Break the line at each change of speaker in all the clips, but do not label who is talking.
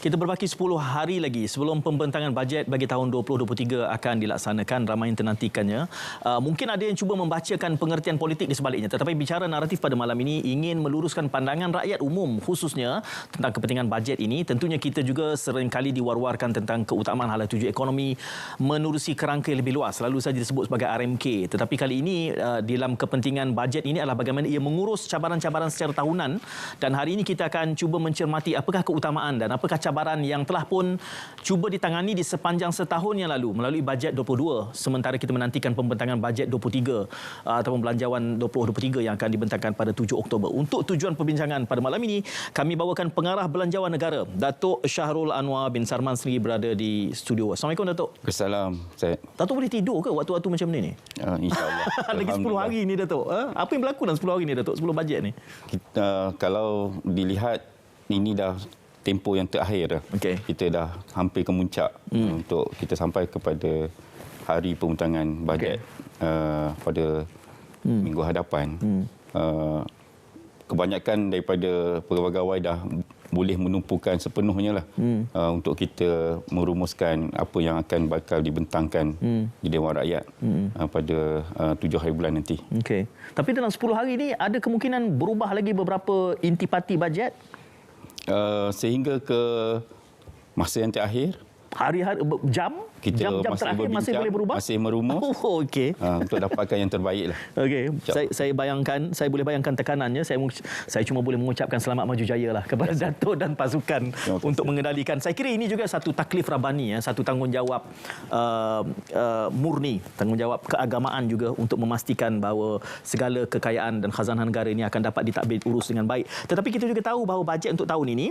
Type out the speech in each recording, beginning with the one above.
Kita berbaki 10 hari lagi sebelum pembentangan bajet bagi tahun 2023 akan dilaksanakan. Ramai yang menantikannya. Mungkin ada yang cuba membacakan pengertian politik di sebaliknya. Tetapi bicara naratif pada malam ini ingin meluruskan pandangan rakyat umum khususnya tentang kepentingan bajet ini. Tentunya kita juga seringkali diwar-warkan tentang keutamaan hala tuju ekonomi menerusi kerangka yang lebih luas. Selalu saja disebut sebagai RMK. Tetapi kali ini dalam kepentingan bajet ini adalah bagaimana ia mengurus cabaran-cabaran secara tahunan. Dan hari ini kita akan cuba mencermati apakah keutamaan dan apakah cabaran yang telah pun cuba ditangani di sepanjang setahun yang lalu melalui bajet 22, sementara kita menantikan pembentangan bajet 23 ataupun belanjawan 2023 yang akan dibentangkan pada 7 Oktober. Untuk tujuan perbincangan pada malam ini, kami bawakan pengarah belanjawan negara, Datuk Syahrul Anwar bin Sarman sendiri berada di studio. Assalamualaikum, Datuk.
Assalamualaikum.
Datuk boleh tidur ke waktu-waktu macam ni?
InsyaAllah.
Lagi 10 hari ni, Datuk. Apa yang berlaku dalam 10 hari ni, Datuk, sebelum bajet ni?
Kalau dilihat, ini dah tempoh yang terakhir dah.
Okay.
Kita dah hampir ke muncak untuk kita sampai kepada hari pembentangan bajet pada minggu hadapan. Kebanyakan daripada pegawai dah boleh menumpukan sepenuhnya lah untuk kita merumuskan apa yang akan bakal dibentangkan di Dewan Rakyat pada 7 hari bulan nanti.
Okey. Tapi dalam 10 hari ini ada kemungkinan berubah lagi beberapa intipati bajet?
Sehingga ke masa yang terakhir,
hari-hari jam terakhir masih boleh berubah,
masih merumus
okey,
untuk dapatkan yang terbaik lah.
Okey, saya boleh bayangkan tekanannya. Saya cuma boleh mengucapkan selamat maju jaya lah kepada Datuk dan pasukan untuk mengendalikan. Saya kira ini juga satu taklif rabani, satu tanggungjawab murni, tanggungjawab keagamaan juga untuk memastikan bahawa segala kekayaan dan khazanah negara ini akan dapat ditadbir urus dengan baik. Tetapi kita juga tahu bahawa bajet untuk tahun ini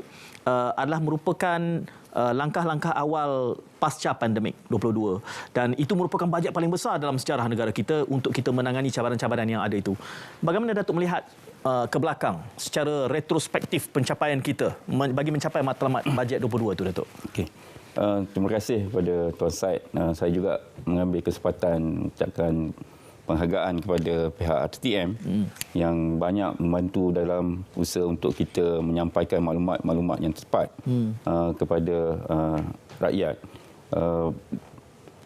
adalah merupakan langkah-langkah awal pasca pandemik 22, dan itu merupakan bajet paling besar dalam sejarah negara kita untuk kita menangani cabaran-cabaran yang ada itu. Bagaimana Datuk melihat ke belakang secara retrospektif pencapaian kita bagi mencapai matlamat bajet 22 itu, Datuk?
Okey. Terima kasih kepada Tuan Syed. Saya juga mengambil kesempatan mengucapkan penghargaan kepada pihak RTM yang banyak membantu dalam usaha untuk kita menyampaikan maklumat-maklumat yang tepat kepada rakyat.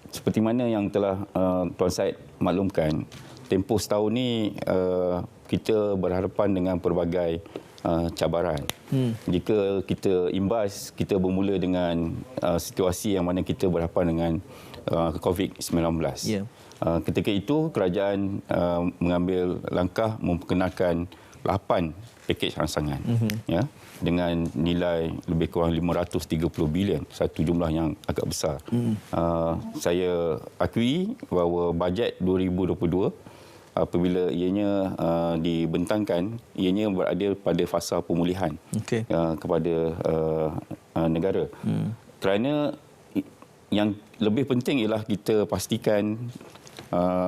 Seperti mana yang telah Tuan Syed maklumkan, tempoh setahun ni kita berhadapan dengan pelbagai cabaran. Jika kita imbas, kita bermula dengan situasi yang mana kita berhadapan dengan COVID-19. Yeah. Ketika itu kerajaan mengambil langkah memperkenalkan 8 pakej rangsangan ya, dengan nilai lebih kurang 530 bilion, satu jumlah yang agak besar. Saya akui bahawa bajet 2022 apabila ianya dibentangkan, ianya berada pada fasa pemulihan kepada negara. Kerana yang lebih penting ialah kita pastikan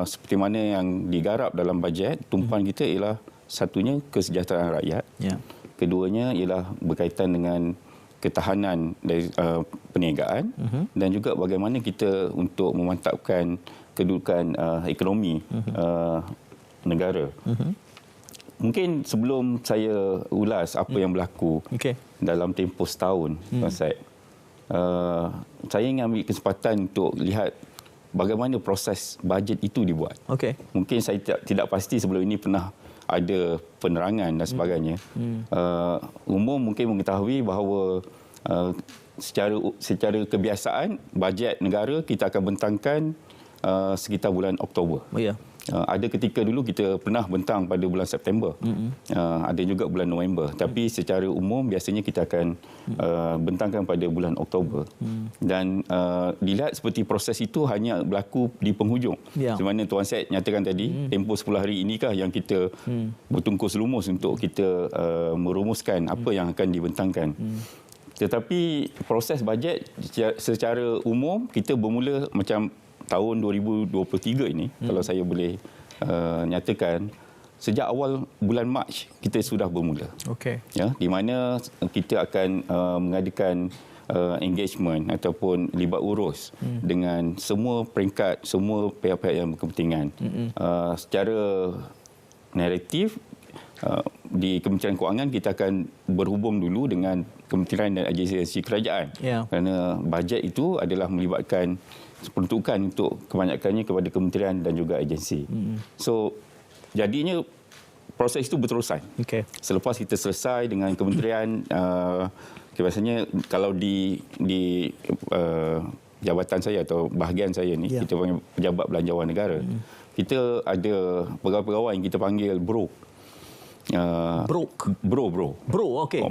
seperti mana yang digarap dalam bajet, tumpuan kita ialah satunya kesejahteraan rakyat. Yeah. Keduanya ialah berkaitan dengan ketahanan dari perniagaan dan juga bagaimana kita untuk memantapkan kedudukan ekonomi negara. Mungkin sebelum saya ulas apa yang berlaku dalam tempoh setahun, saya ingin ambil kesempatan untuk lihat bagaimana proses bajet itu dibuat. Mungkin saya tidak pasti sebelum ini pernah ada penerangan dan sebagainya. Umum mungkin mengetahui bahawa secara kebiasaan bajet negara kita akan bentangkan sekitar bulan Oktober. Ada ketika dulu kita pernah bentang pada bulan September. Ada juga bulan November. Tapi secara umum biasanya kita akan bentangkan pada bulan Oktober. Dan dilihat seperti proses itu hanya berlaku di penghujung. Seperti mana Tuan Syed nyatakan tadi, tempoh 10 hari inikah yang kita bertungkus lumus untuk kita merumuskan apa yang akan dibentangkan. Tetapi proses bajet secara umum kita bermula macam tahun 2023 ini, kalau saya boleh nyatakan, sejak awal bulan Mac kita sudah bermula. Ya, di mana kita akan mengadakan engagement ataupun libat urus dengan semua peringkat, semua pihak-pihak yang berkepentingan. Secara naratif, di Kementerian Kewangan kita akan berhubung dulu dengan kementerian dan agensi kerajaan. Kerana bajet itu adalah melibatkan peruntukan untuk kebanyakannya kepada kementerian dan juga agensi. So jadinya proses itu berterusan. Selepas kita selesai dengan kementerian, biasanya kalau di jabatan saya atau bahagian saya ni, kita panggil pejabat belanjawan negara. Kita ada pegawai-pegawai yang kita panggil bro. Bro,
okey.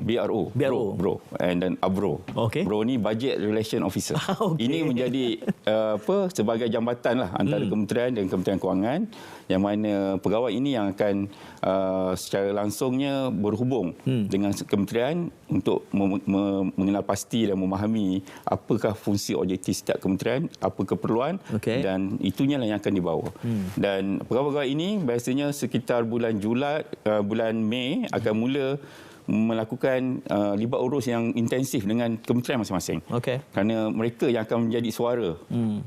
Bro. And then abro. Bro ni budget relation officer. Ini menjadi sebagai jambatan lah antara kementerian dan Kementerian Kewangan, yang mana pegawai ini yang akan secara langsungnya berhubung dengan kementerian untuk mengenal pasti dan memahami apakah fungsi objektif setiap kementerian, apa keperluan, dan itunya lah yang akan dibawa. Dan pegawai-pegawai ini biasanya sekitar bulan bulan Mei akan mula melakukan libat urus yang intensif dengan kementerian masing-masing. Kerana mereka yang akan menjadi suara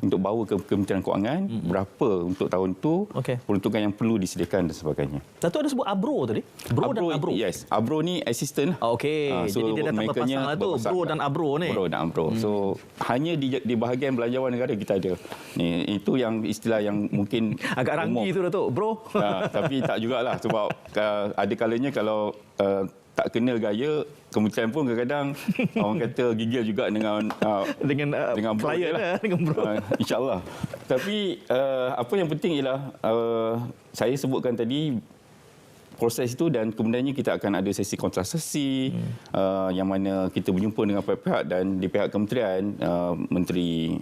untuk bawa ke Kementerian Kewangan, berapa untuk tahun itu, peruntukan yang perlu disediakan dan sebagainya.
Datuk ada sebut ABRO tadi? Bro dan ABRO?
Yes. ABRO ni assistant.
So jadi dia dah tak berpasang lah tu, Bro dan ABRO ni.
Bro dan ABRO. So hanya di bahagian belanjawan negara kita ada. Itu yang istilah yang mungkin
agak ranggi tu Datuk, Bro.
Tapi tak jugalah, sebab ada kalanya kalau tak kenal gaya, kementerian pun kadang-kadang orang kata gigil juga dengan
klien lah, dengan bro.
InsyaAllah. Tapi apa yang penting ialah saya sebutkan tadi proses itu, dan kemudiannya kita akan ada sesi kontrasesi yang mana kita berjumpa dengan pihak-pihak, dan di pihak kementerian Menteri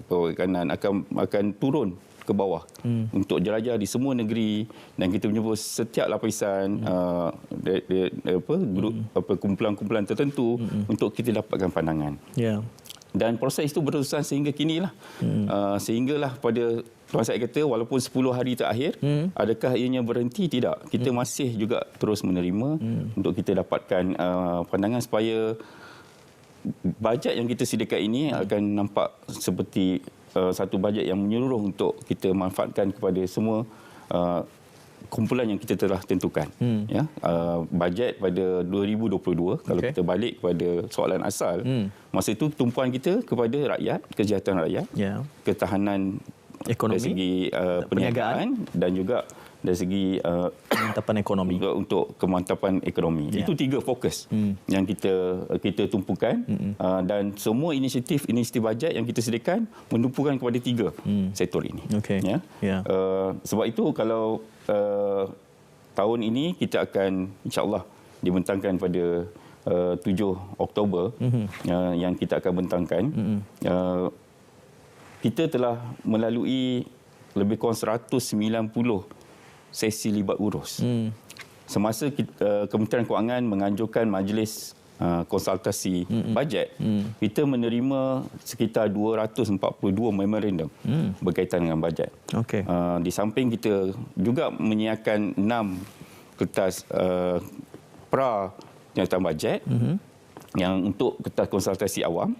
Perikanan akan turun ke bawah untuk jelajah di semua negeri, dan kita menjumpa setiap lapisan kumpulan-kumpulan tertentu untuk kita dapatkan pandangan. Dan proses itu berterusan sehingga kinilah. Sehinggalah pada Tuan Syed kata walaupun 10 hari terakhir, adakah ianya berhenti? Tidak. Kita masih juga terus menerima untuk kita dapatkan pandangan supaya bajet yang kita sediakan ini akan nampak seperti satu bajet yang menyeluruh untuk kita manfaatkan kepada semua kumpulan yang kita telah tentukan. Bajet pada 2022, kalau kita balik kepada soalan asal, masa itu tumpuan kita kepada rakyat, kesejahteraan rakyat, ketahanan ekonomi, dari segi perniagaan, dan juga dari segi
kemantapan ekonomi,
untuk kemantapan ekonomi. Itu 3 fokus yang kita tumpukan, dan semua inisiatif bajet yang kita sediakan menumpukan kepada 3 sektor ini. Sebab itu kalau tahun ini kita akan insya-Allah dibentangkan pada 7 Oktober yang kita akan bentangkan. Kita telah melalui lebih kurang 190 sesi libat urus. Semasa Kementerian Kewangan menganjurkan majlis konsultasi bajet, kita menerima sekitar 242 memorandum berkaitan dengan bajet. Di samping kita juga menyiapkan 6 kertas pra penyertaan bajet yang untuk kertas konsultasi awam,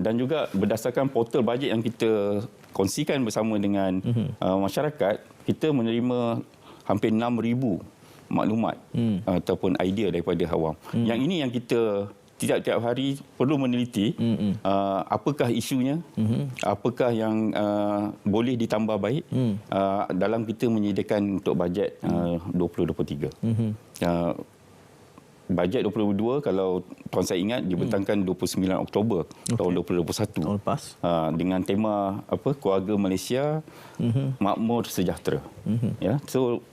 dan juga berdasarkan portal bajet yang kita kongsikan bersama dengan masyarakat, kita menerima hampir 6,000 maklumat ataupun idea daripada awam. Yang ini yang kita tiap-tiap hari perlu meneliti apakah isunya, apakah yang boleh ditambah baik dalam kita menyediakan untuk bajet 2023. Bajet 2022, kalau Tuan Syed ingat, dibentangkan 29 Oktober tahun 2021.
Tahun lepas.
Dengan tema Keluarga Malaysia Makmur Sejahtera. So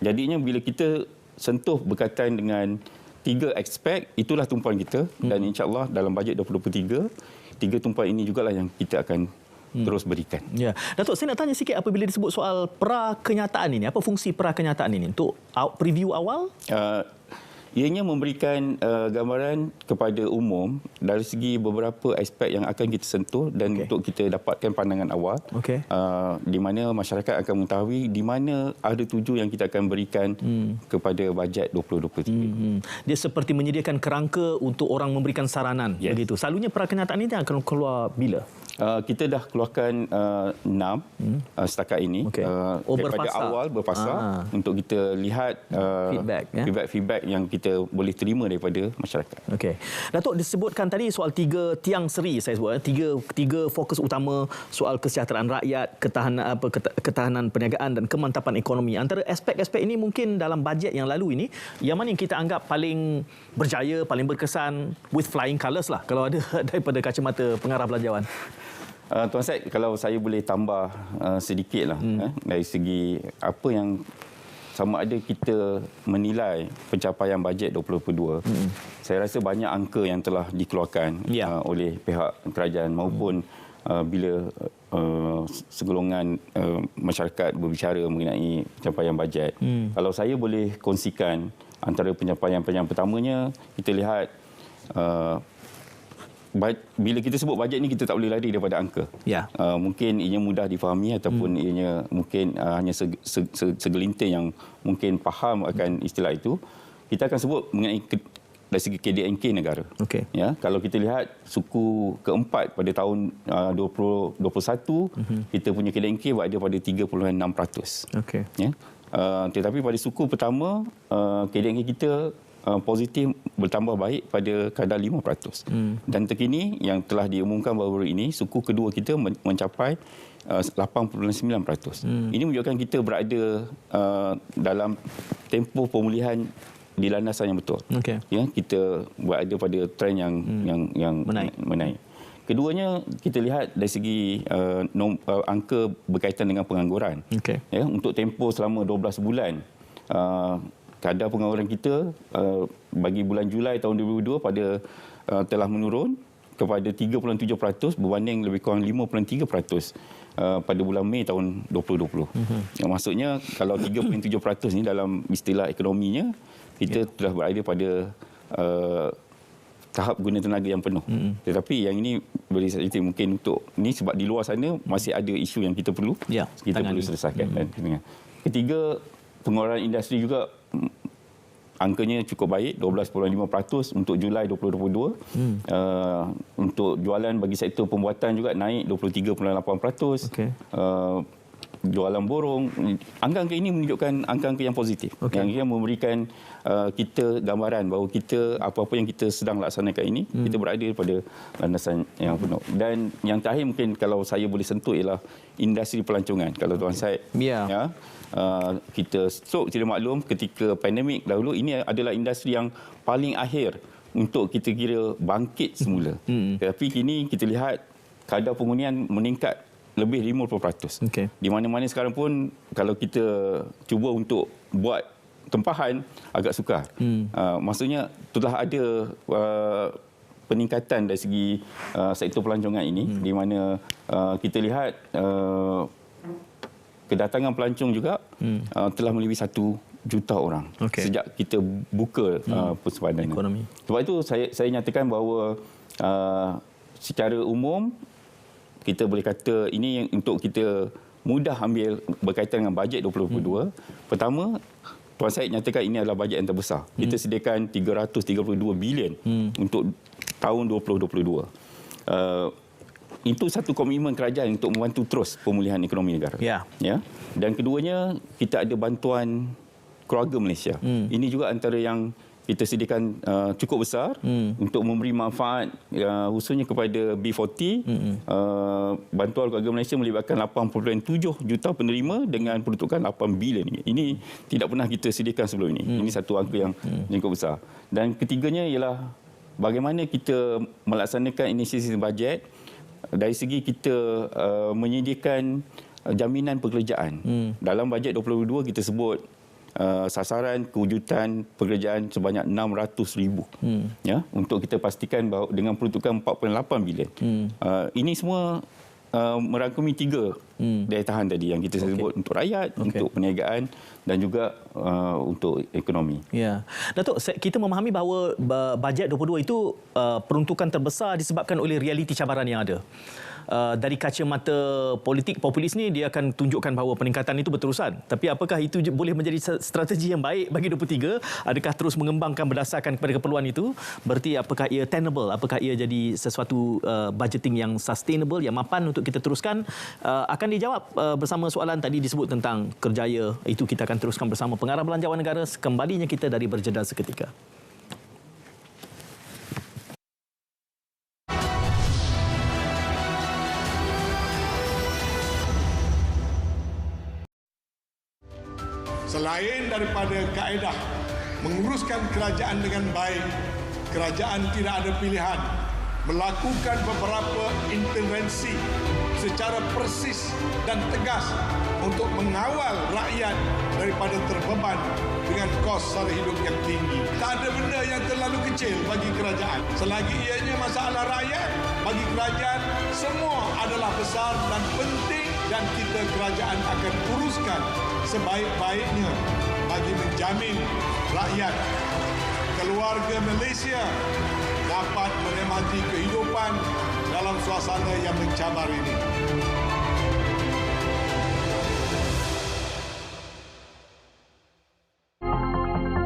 jadinya bila kita sentuh berkaitan dengan 3 aspek, itulah tumpuan kita, dan insya-Allah dalam bajet 2023, 3 tumpuan ini jugalah yang kita akan terus berikan.
Datuk, saya nak tanya sikit apabila disebut soal pra-kenyataan ini. Apa fungsi pra-kenyataan ini? Untuk preview awal?
Ianya memberikan gambaran kepada umum dari segi beberapa aspek yang akan kita sentuh, dan untuk kita dapatkan pandangan awal, di mana masyarakat akan mengetahui di mana ada tuju yang kita akan berikan kepada bajet 2023.
Dia seperti menyediakan kerangka untuk orang memberikan saranan, begitu. Selalunya pra-kenyataan ini akan keluar bila?
Kita dah keluarkan 6 setakat ini.
Okey.
Daripada
Berfasa.
awal berfasa untuk kita lihat feedback yang kita boleh terima daripada masyarakat.
Okey. Datuk disebutkan tadi soal 3 tiang seri saya sebut, tiga fokus utama, soal kesejahteraan rakyat, ketahanan perniagaan dan kemantapan ekonomi. Antara aspek-aspek ini mungkin dalam bajet yang lalu ini, yang mana yang kita anggap paling berjaya, paling berkesan, with flying colours lah kalau ada daripada kacamata pengarah belanjawan.
Tuan Syed, kalau saya boleh tambah sedikit lah dari segi apa yang sama ada kita menilai pencapaian bajet 2022. Saya rasa banyak angka yang telah dikeluarkan oleh pihak kerajaan maupun bila segolongan masyarakat berbicara mengenai pencapaian bajet. Kalau saya boleh kongsikan antara pencapaian yang pertamanya, kita lihat bila kita sebut bajet ni kita tak boleh lari daripada angka. Mungkin ianya mudah difahami ataupun ianya mungkin hanya segelintir yang mungkin faham akan istilah itu. Kita akan sebut mengenai dari segi KDNK negara. Ya, kalau kita lihat suku keempat pada tahun 2021, kita punya KDNK berada pada 3.6%. Ya. Tetapi pada suku pertama, KDNK kita positif bertambah baik pada kadar 5%. Dan terkini yang telah diumumkan baru ini, suku kedua kita mencapai 8.9%. Ini menunjukkan kita berada dalam tempoh pemulihan di landasan yang betul. Ya, kita berada pada trend yang menaik. Keduanya, kita lihat dari segi angka berkaitan dengan pengangguran. Ya, untuk tempoh selama 12 bulan, kadar pengangguran kita bagi bulan Julai tahun 2022 telah menurun kepada 3.7% berbanding lebih kurang 5.3% pada bulan Mei tahun 2020. Yang maksudnya kalau 3.7% ni dalam istilah ekonominya, kita telah berada pada tahap guna tenaga yang penuh. Tetapi yang ini beri saya mungkin untuk ni sebab di luar sana masih ada isu yang kita perlu selesaikan. Dan ketiga, pengeluaran industri juga angkanya cukup baik, 12.5% untuk Julai 2022. Untuk jualan bagi sektor pembuatan juga naik 23.8%. Jualan borong, angka-angka ini menunjukkan angka-angka yang positif. Yang memberikan kita gambaran bahawa kita apa-apa yang kita sedang laksanakan ini, kita berada pada landasan yang penuh. Dan yang terakhir mungkin kalau saya boleh sentuh ialah industri pelancongan. Kalau Tuan Syed, kita tidak maklum ketika pandemik dahulu, ini adalah industri yang paling akhir untuk kita kira bangkit semula. Tetapi kini kita lihat kadar penghunian meningkat lebih 50%. Di mana-mana sekarang pun kalau kita cuba untuk buat tempahan agak sukar. Maksudnya telah ada peningkatan dari segi sektor pelancongan ini, di mana kita lihat kedatangan pelancong juga telah melebihi 1 juta orang sejak kita buka persempadanan ekonomi. Sebab itu saya nyatakan bahawa secara umum kita boleh kata ini yang untuk kita mudah ambil berkaitan dengan bajet 2022. Pertama, Tuan Syed nyatakan ini adalah bajet yang terbesar. Kita sediakan 332 bilion untuk tahun 2022. Itu satu komitmen kerajaan untuk membantu terus pemulihan ekonomi negara. Ya. Dan keduanya, kita ada bantuan keluarga Malaysia. Ini juga antara yang kita sediakan cukup besar untuk memberi manfaat khususnya kepada B40. Bantuan keluarga Malaysia melibatkan 8.7 juta penerima dengan peruntukan 8 bilion. Ini tidak pernah kita sediakan sebelum ini. Ini satu angka yang cukup besar. Dan ketiganya ialah bagaimana kita melaksanakan inisiatif bajet dari segi kita menyediakan jaminan pekerjaan. Dalam bajet 2022 kita sebut sasaran kewujudan pekerjaan sebanyak 600,000 ya, untuk kita pastikan bahawa dengan peruntukan 4.8 bilion. Ini semua merangkumi 3 daya tahan tadi yang kita sebut untuk rakyat, untuk perniagaan dan juga untuk ekonomi.
Ya, Datuk, kita memahami bahawa bajet 22 itu peruntukan terbesar disebabkan oleh realiti cabaran yang ada. Dari kacamata politik populis ni dia akan tunjukkan bahawa peningkatan itu berterusan. Tapi apakah itu boleh menjadi strategi yang baik bagi 23? Adakah terus mengembangkan berdasarkan kepada keperluan itu? Berarti apakah ia tenable? Apakah ia jadi sesuatu budgeting yang sustainable, yang mapan untuk kita teruskan? Akan dijawab bersama soalan tadi disebut tentang kerjaya. Itu kita akan teruskan bersama Pengarah Belanjawan Negara kembalinya kita dari berjeda seketika.
Selain daripada kaedah menguruskan kerajaan dengan baik, kerajaan tidak ada pilihan melakukan beberapa intervensi secara persis dan tegas untuk mengawal rakyat daripada terbeban dengan kos sara hidup yang tinggi. Tak ada benda yang terlalu kecil bagi kerajaan. Selagi ianya masalah rakyat, bagi kerajaan semua adalah besar dan penting dan kita kerajaan akan uruskan sebaik-baiknya bagi menjamin rakyat keluarga Malaysia dapat menikmati kehidupan dalam suasana yang mencabar ini.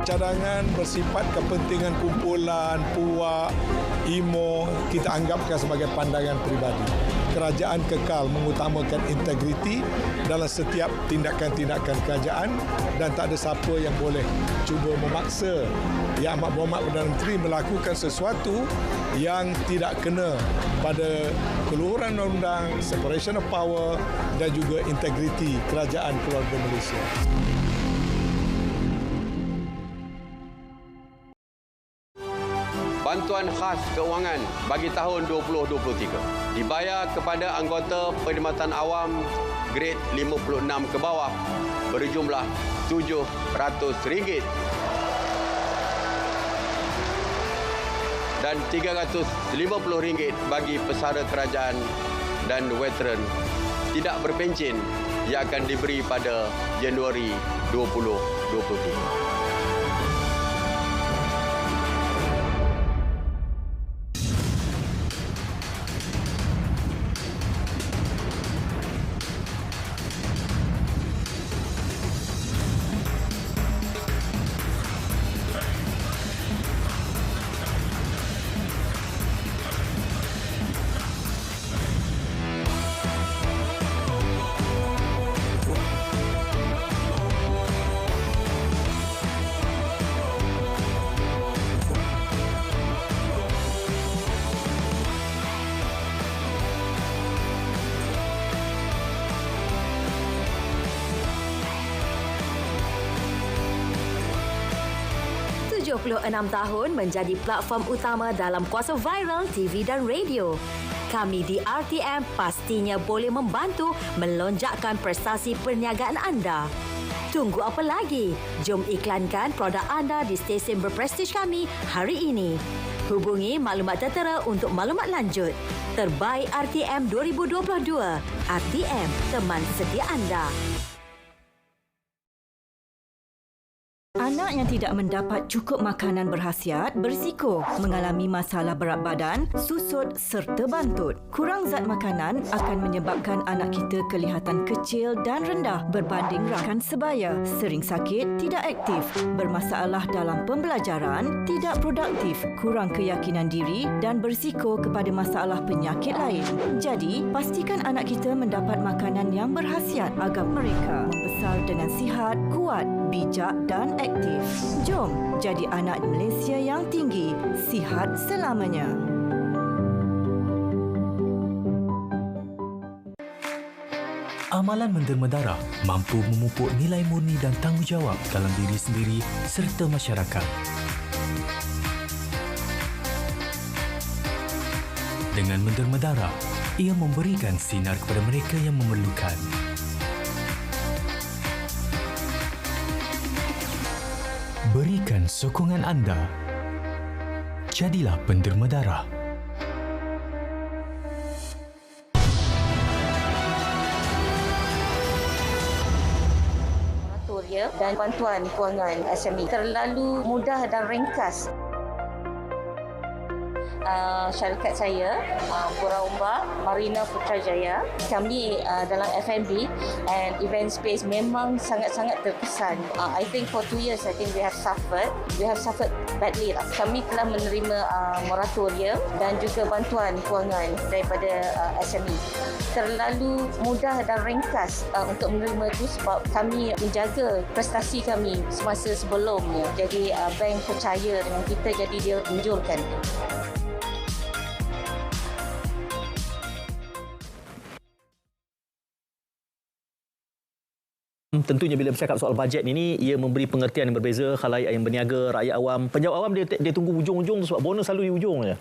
Cadangan bersifat kepentingan kumpulan, puak, IMO, kita anggapkan sebagai pandangan peribadi. Kerajaan kekal mengutamakan integriti dalam setiap tindakan-tindakan kerajaan dan tak ada siapa yang boleh cuba memaksa Yang Amat Berhormat Perdana Menteri melakukan sesuatu yang tidak kena pada keluhuran undang-undang, separation of power dan juga integriti kerajaan keluarga Malaysia.
Bantuan khas keuangan bagi tahun 2023 dibayar kepada anggota perkhidmatan awam grade 56 ke bawah berjumlah RM700 dan RM350 bagi pesara kerajaan dan veteran tidak berpencen yang akan diberi pada Januari 2023.
76 tahun menjadi platform utama dalam kuasa viral TV dan radio. Kami di RTM pastinya boleh membantu melonjakkan prestasi perniagaan anda. Tunggu apa lagi? Jom iklankan produk anda di stesen berprestij kami hari ini. Hubungi maklumat tertera untuk maklumat lanjut. Terbaik RTM 2022. RTM, teman setia anda.
Anak yang tidak mendapat cukup makanan berkhasiat berisiko mengalami masalah berat badan, susut serta bantut. Kurang zat makanan akan menyebabkan anak kita kelihatan kecil dan rendah berbanding rakan sebaya, sering sakit, tidak aktif, bermasalah dalam pembelajaran, tidak produktif, kurang keyakinan diri dan berisiko kepada masalah penyakit lain. Jadi, pastikan anak kita mendapat makanan yang berkhasiat agar mereka membesar dengan sihat, kuat, bijak dan aktif. Jom jadi anak Malaysia yang tinggi, sihat selamanya.
Amalan menderma darah mampu memupuk nilai murni dan tanggungjawab dalam diri sendiri serta masyarakat. Dengan menderma darah, ia memberikan sinar kepada mereka yang memerlukan. Berikan sokongan anda. Jadilah penderma darah.
Putrajaya dan bantuan kewangan SME. Terlalu mudah dan ringkas. Syarikat saya, Puraumba Marina Putrajaya, kami dalam F&B and event space memang sangat-sangat terkesan. I think for 2 years, I think we have suffered badly lah. Kami telah menerima moratorium dan juga bantuan kewangan daripada SME. Terlalu mudah dan ringkas untuk menerima itu sebab kami menjaga prestasi kami semasa sebelumnya. Jadi bank percaya dengan kita, jadi dia menjulkan.
Tentunya bila bercakap soal bajet ini, ia memberi pengertian yang berbeza. Khalayak yang berniaga, rakyat awam. Penjawat awam dia tunggu ujung-ujung sebab bonus selalu di ujung je.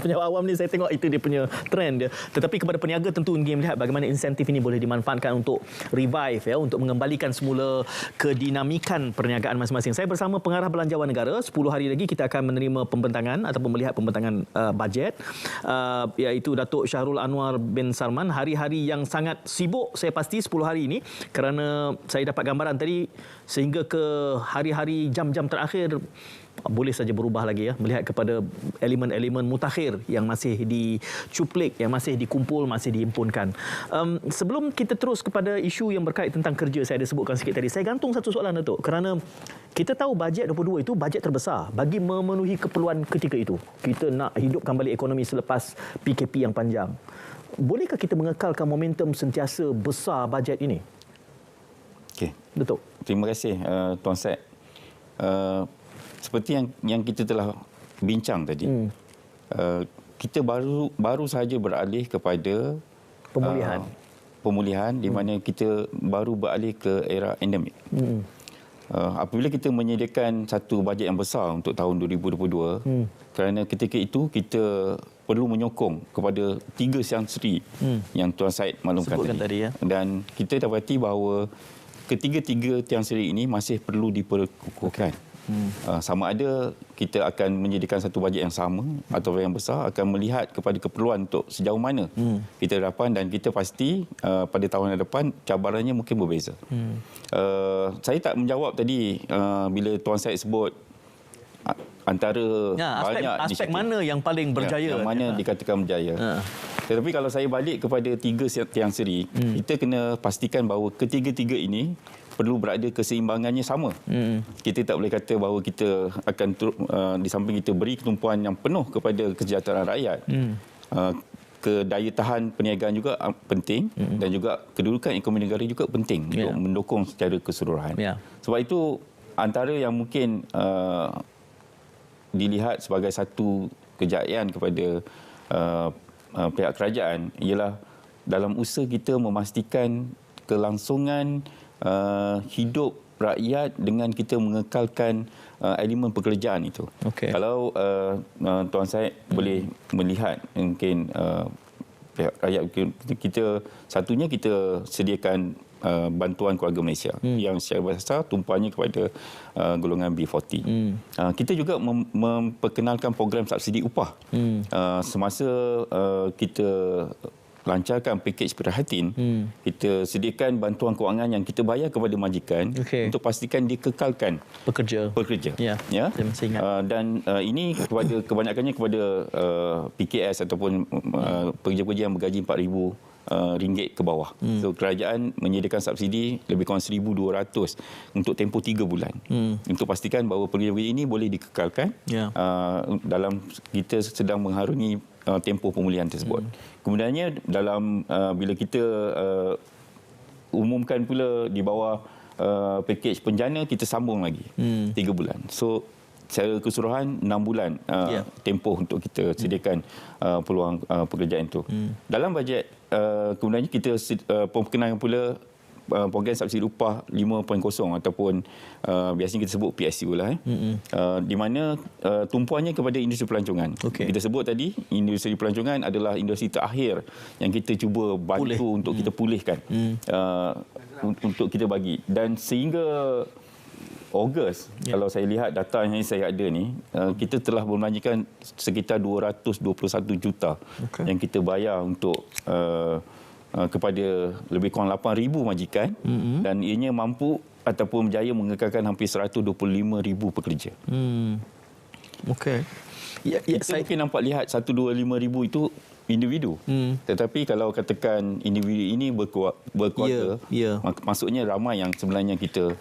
Penjawat awam ni saya tengok itu dia punya trend dia. Tetapi kepada peniaga tentu ingin melihat bagaimana insentif ini boleh dimanfaatkan untuk revive, untuk mengembalikan semula kedinamikan perniagaan masing-masing. Saya bersama pengarah belanjawan negara. 10 hari lagi kita akan menerima pembentangan ataupun melihat pembentangan bajet, iaitu Datuk Syahrul Anwar bin Sarman. Hari-hari yang sangat sibuk saya pasti 10 hari ini, kerana saya dapat gambaran tadi sehingga ke hari-hari jam-jam terakhir boleh saja berubah lagi, melihat kepada elemen-elemen mutakhir yang masih dicuplik, yang masih dikumpul, masih dihimpunkan. Sebelum kita terus kepada isu yang berkait tentang kerja, saya ada sebutkan sikit tadi, saya gantung satu soalan, Datuk, kerana kita tahu bajet 22 itu bajet terbesar bagi memenuhi keperluan ketika itu. Kita nak hidupkan balik ekonomi selepas PKP yang panjang. Bolehkah kita mengekalkan momentum sentiasa besar bajet ini?
Okey.
Datuk.
Terima kasih Tuan Syed. Seperti yang kita telah bincang tadi, kita baru sahaja beralih kepada pemulihan di mana kita baru beralih ke era endemik. Apabila kita menyediakan satu bajet yang besar untuk tahun 2022, kerana ketika itu kita perlu menyokong kepada 3 siang seri yang Tuan Syed maklumkan tadi. Dan kita dapati bahawa ketiga-tiga tiang seri ini masih perlu diperkukuhkan. Sama ada kita akan menyediakan satu bajet yang sama atau yang besar, akan melihat kepada keperluan untuk sejauh mana kita hadapan, dan kita pasti pada tahun depan cabarannya mungkin berbeza. Saya tak menjawab tadi bila Tuan Syed sebut antara
aspek mana yang paling berjaya,
yang mana dikatakan berjaya. Tetapi kalau saya balik kepada 3 tiang seri, kita kena pastikan bahawa ketiga-tiga ini perlu berada keseimbangannya sama. Kita tak boleh kata bahawa kita akan di samping kita beri ketumpuan yang penuh kepada kesejahteraan rakyat, kedaya tahan perniagaan juga penting, dan juga kedudukan ekonomi negara juga penting untuk mendukung secara keseluruhan. Sebab itu antara yang mungkin dilihat sebagai satu kejayaan kepada pihak kerajaan ialah dalam usaha kita memastikan kelangsungan hidup rakyat dengan kita mengekalkan elemen pekerjaan itu. Kalau Tuan Syed boleh melihat mungkin pihak rakyat kita, satunya kita sediakan bantuan keluarga Malaysia yang secara besar tumpuannya kepada golongan B40. Kita juga memperkenalkan program subsidi upah. Semasa kita lancarkan pakej Prihatin, kita sediakan bantuan kewangan yang kita bayar kepada majikan untuk pastikan dia kekalkan pekerja. Saya masih ingat. Dan ini kebanyakannya kepada PKS ataupun pekerja-pekerja yang bergaji RM4,000 ke bawah. So kerajaan menyediakan subsidi lebih kurang 1,200 untuk tempoh 3 bulan untuk pastikan bahawa pekerja-pekerja ini boleh dikekalkan dalam kita sedang mengharungi tempoh pemulihan tersebut. Kemudiannya dalam bila kita umumkan pula di bawah pakej penjana, kita sambung lagi 3 bulan. So secara keseluruhan 6 bulan tempoh untuk kita sediakan peluang pekerjaan itu. Dalam bajet kemudiannya kita perkenalkan pula program subsidi upah 5.0 ataupun biasanya kita sebut PSU lah, di mana tumpuannya kepada industri pelancongan. Kita sebut tadi industri pelancongan adalah industri terakhir yang kita cuba bantu untuk kita pulihkan, untuk kita bagi, dan sehingga Ogos, kalau saya lihat data yang saya ada ni, kita telah membelanjakan sekitar 221 juta yang kita bayar untuk kepada lebih kurang 8,000 majikan, dan ianya mampu ataupun berjaya mengekalkan hampir 125,000 pekerja.
Okey.
Kita mungkin nampak lihat 125,000 itu individu. Tetapi kalau katakan individu ini berkeluarga, maksudnya ramai yang sebenarnya kita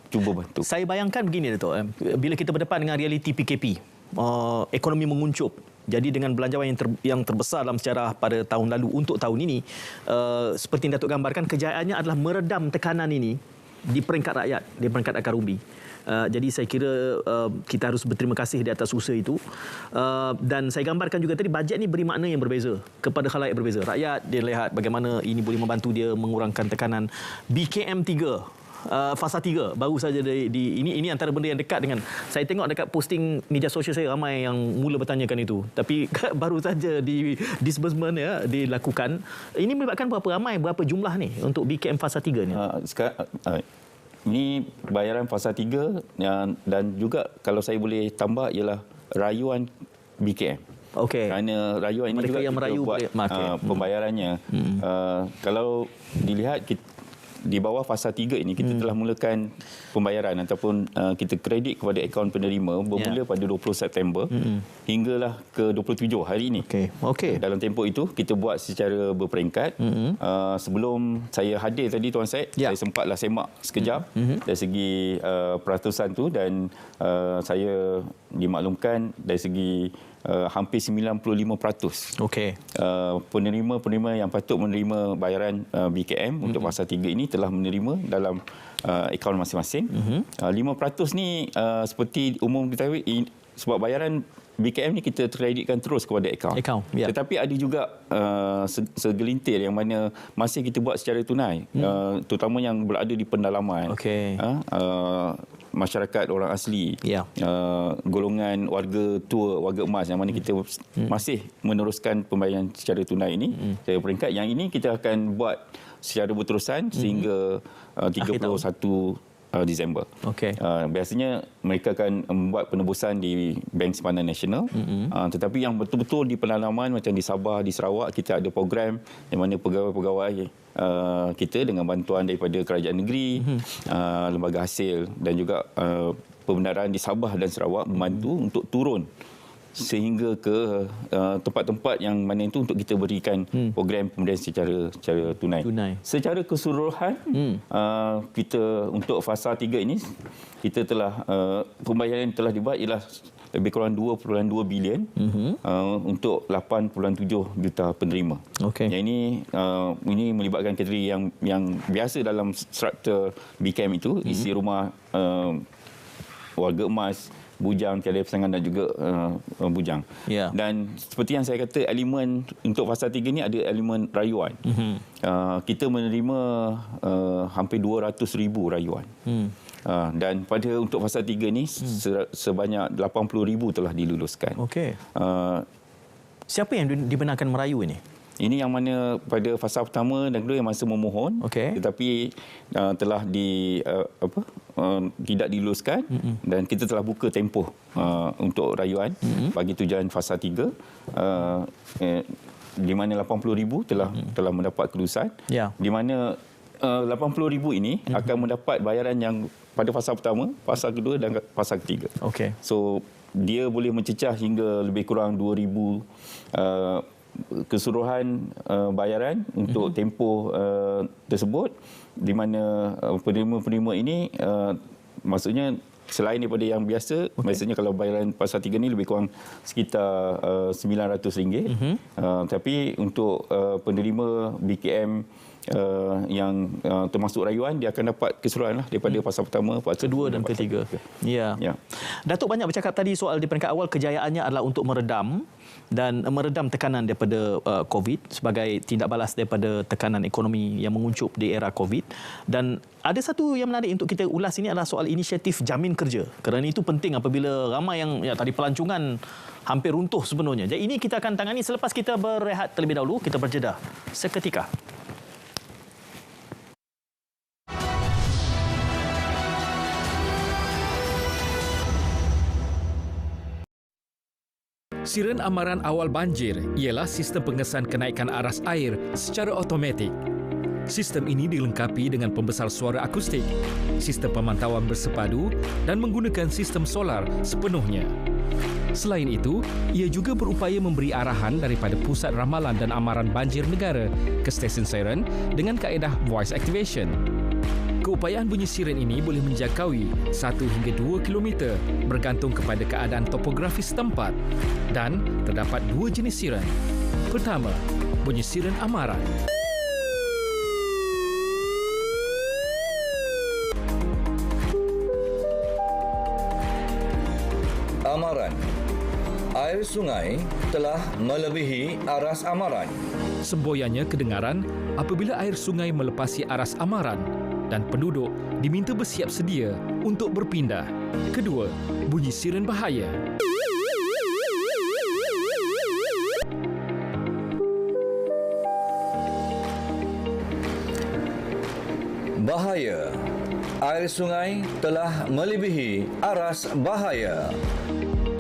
cuba bantu.
Saya bayangkan begini, Dato'. Bila kita berdepan dengan realiti PKP, ekonomi menguncup. Jadi dengan belanjawan yang terbesar dalam sejarah pada tahun lalu untuk tahun ini, seperti yang Datuk gambarkan, kejayaannya adalah meredam tekanan ini di peringkat rakyat, di peringkat akar umbi. Jadi saya kira kita harus berterima kasih di atas usaha itu. Dan saya gambarkan juga tadi, bajet ini beri makna yang berbeza kepada khalayak berbeza. Rakyat, dia lihat bagaimana ini boleh membantu dia mengurangkan tekanan. BKM 3. Fasa 3 baru saja ini antara benda yang dekat dengan saya tengok dekat posting media sosial saya, ramai yang mula bertanyakan itu, tapi baru saja di disbursement dilakukan. Ini melibatkan berapa ramai, berapa jumlah ni untuk BKM fasa 3 ni?
Ini bayaran fasa 3 dan juga kalau saya boleh tambah ialah rayuan BKM.
Okey.
Kerana rayuan ini
mereka
juga
yang
kita
merayu
buat pembayarannya. Kalau dilihat di bawah fasa 3 ini kita telah mulakan pembayaran ataupun kita kredit kepada akaun penerima bermula pada 20 September hinggalah ke 27 hari ini.
Okey.
Dalam tempoh itu kita buat secara berperingkat. Sebelum saya hadir tadi Tuan Syed, saya sempatlah semak sekejap dari segi peratusan tu, dan saya dimaklumkan dari segi hampir 95%.
Okey.
Penerima-penerima yang patut menerima bayaran BKM untuk fasa 3 ini telah menerima dalam akaun masing-masing. 5% ni seperti umum kita tahu, sebab bayaran BKM ni kita kreditkan terus kepada akaun. Tetapi ada juga segelintir yang mana masih kita buat secara tunai, terutama yang berada di pendalaman. Masyarakat orang asli, golongan warga tua, warga emas yang mana kita masih meneruskan pembayaran secara tunai ini. Saya peringkat yang ini kita akan buat secara berterusan sehingga 31 Disember. Biasanya mereka akan membuat penebusan di Bank Simpanan Nasional. Tetapi yang betul-betul di pendalaman macam di Sabah, di Sarawak, kita ada program yang mana pegawai-pegawai kita dengan bantuan daripada kerajaan negeri, lembaga hasil dan juga pembenaran di Sabah dan Sarawak membantu untuk turun sehingga ke tempat-tempat yang mana itu untuk kita berikan program pemberian secara tunai. Secara keseluruhan, kita untuk fasa 3 ini kita telah pembayaran yang telah dibuat ialah lebih kurang 2.2 bilion untuk 8.7 juta penerima. Yang ini melibatkan kategori yang biasa dalam struktur BKM itu, isi rumah, warga emas, bujang, tiada pasangan dan juga bujang. Dan seperti yang saya kata, elemen untuk fasa 3 ni ada elemen rayuan. Kita menerima hampir 200,000 rayuan. Dan pada untuk fasa 3 ni sebanyak 80,000 telah diluluskan.
Siapa yang dibenarkan merayu ini?
Ini yang mana pada fasa pertama dan kedua yang masih memohon, tetapi telah tidak diluluskan, dan kita telah buka tempoh untuk rayuan bagi tujuan fasa 3, di mana 80,000 telah mendapat kelulusan, di mana 80,000 ini akan mendapat bayaran yang pada fasa pertama, fasa kedua dan fasa ketiga. So dia boleh mencecah hingga lebih kurang 2,000 keseluruhan bayaran untuk tempoh tersebut, di mana penerima-penerima ini maksudnya selain daripada yang biasa, maksudnya kalau bayaran fasa 3 ni lebih kurang sekitar RM900, tapi untuk penerima BKM yang termasuk rayuan, dia akan dapat keseluruhan lah daripada fasa pertama, fasa
kedua dan ketiga. Datuk banyak bercakap tadi soal di peringkat awal kejayaannya adalah untuk meredam tekanan daripada COVID sebagai tindak balas daripada tekanan ekonomi yang menguncup di era COVID. Dan ada satu yang menarik untuk kita ulas ini adalah soal inisiatif jamin kerja. Kerana itu penting apabila ramai yang tadi pelancongan hampir runtuh sepenuhnya. Jadi ini kita akan tangani selepas kita berehat terlebih dahulu. Kita berjeda seketika.
Siren amaran awal banjir ialah sistem pengesan kenaikan aras air secara automatik. Sistem ini dilengkapi dengan pembesar suara akustik, sistem pemantauan bersepadu dan menggunakan sistem solar sepenuhnya. Selain itu, ia juga berupaya memberi arahan daripada pusat ramalan dan amaran banjir negara ke stesen siren dengan kaedah voice activation. Keupayaan bunyi siren ini boleh menjangkaui 1 hingga 2 km bergantung kepada keadaan topografi setempat dan terdapat 2 jenis siren. Pertama, bunyi siren amaran.
Amaran. Air sungai telah melebihi aras amaran.
Semboyannya kedengaran apabila air sungai melepasi aras amaran dan penduduk diminta bersiap sedia untuk berpindah. Kedua, bunyi siren bahaya.
Bahaya. Air sungai telah melebihi aras bahaya.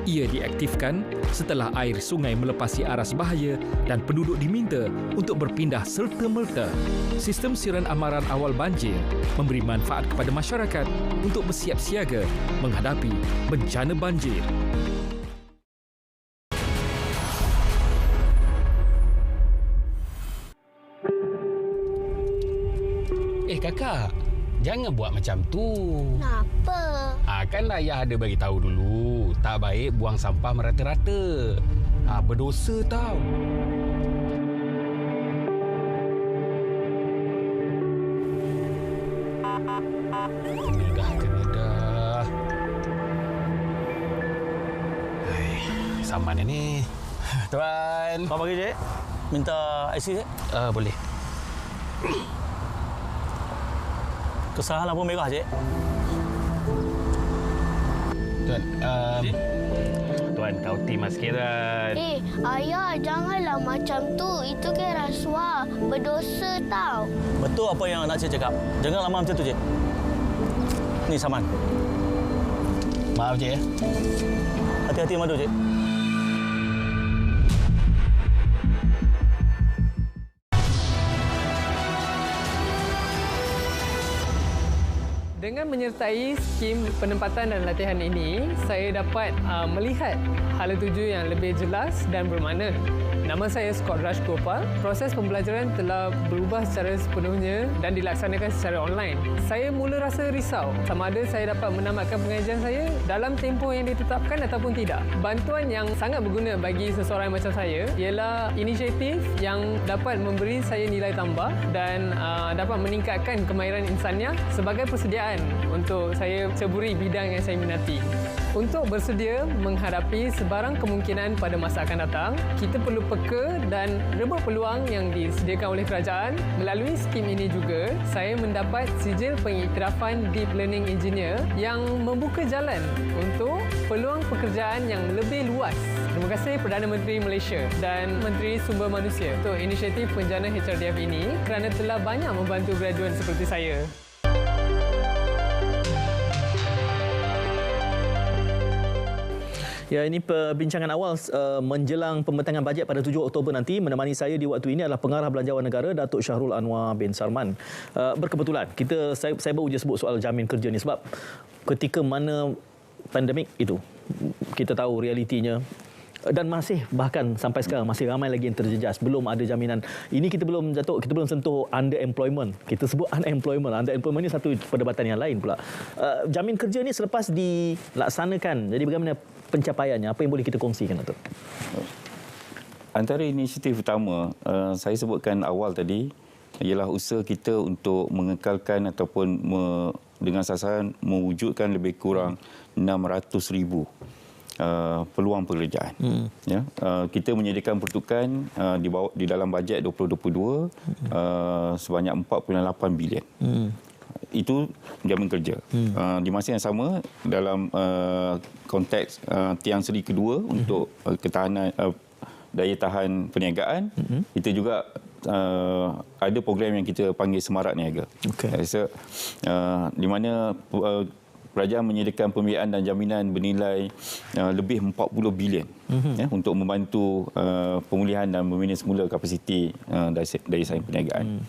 Ia diaktifkan setelah air sungai melepasi aras bahaya dan penduduk diminta untuk berpindah serta-merta. Sistem siren amaran awal banjir memberi manfaat kepada masyarakat untuk bersiap siaga menghadapi bencana banjir.
Kakak, jangan buat macam tu.
Kenapa?
Kan ayah ada bagi tahu dulu, tak baik buang sampah merata-rata. Berdosa tau. Kena dah. Saman ni. Tuan.
Selamat pagi, Cik. Minta IC, Cik?
Boleh.
Kesalahan lampu merah, Cik.
Tuan, Tuan, kau timas kiran.
Ayah, janganlah macam tu. Itu kan rasuah. Berdosa tau.
Betul apa yang nak Cik cakap. Jangan lama macam tu, Cik. Ni saman.
Maaf, Cik.
Hati-hati madu, Cik.
Dengan menyertai skim penempatan dan latihan ini, saya dapat melihat hala tuju yang lebih jelas dan bermakna. Nama saya Scott Raj Gopal. Proses pembelajaran telah berubah secara sepenuhnya dan dilaksanakan secara online. Saya mula rasa risau sama ada saya dapat menamatkan pengajian saya dalam tempoh yang ditetapkan ataupun tidak. Bantuan yang sangat berguna bagi seseorang macam saya ialah inisiatif yang dapat memberi saya nilai tambah dan dapat meningkatkan kemahiran insaniah sebagai persediaan untuk saya ceburi bidang yang saya minati. Untuk bersedia menghadapi sebarang kemungkinan pada masa akan datang, kita perlu peka dan rebut peluang yang disediakan oleh kerajaan. Melalui skim ini juga, saya mendapat sijil pengiktirafan Deep Learning Engineer yang membuka jalan untuk peluang pekerjaan yang lebih luas. Terima kasih Perdana Menteri Malaysia dan Menteri Sumber Manusia untuk inisiatif penjana HRDF ini kerana telah banyak membantu graduan seperti saya.
Ya, ini perbincangan awal menjelang pembentangan bajet pada 7 Oktober nanti. Menemani saya di waktu ini adalah Pengarah Belanjawan Negara Datuk Syahrul Anwar bin Sarman. Berkebetulan saya baru je sebut soal jamin kerja ni sebab ketika mana pandemik itu kita tahu realitinya. Dan masih bahkan sampai sekarang masih ramai lagi yang terjejas, belum ada jaminan. Ini kita belum sentuh underemployment. Kita sebut unemployment. Underemployment ini satu perdebatan yang lain pula. Jamin kerja ni selepas dilaksanakan, jadi bagaimana pencapaiannya? Apa yang boleh kita kongsikan, Datuk?
Antara inisiatif utama saya sebutkan awal tadi ialah usaha kita untuk mengekalkan ataupun dengan sasaran mewujudkan lebih kurang 600,000 peluang pekerjaan. Ya, kita menyediakan pertukaran di dalam bajet 2022 sebanyak 4.8 bilion. Itu jamin kerja. Di masa yang sama dalam konteks tiang seri kedua untuk ketahanan daya tahan perniagaan, kita juga ada program yang kita panggil Semarak Niaga. Di mana kerajaan menyediakan pembiayaan dan jaminan bernilai lebih 40 bilion untuk membantu pemulihan dan membina semula kapasiti daya saing perniagaan.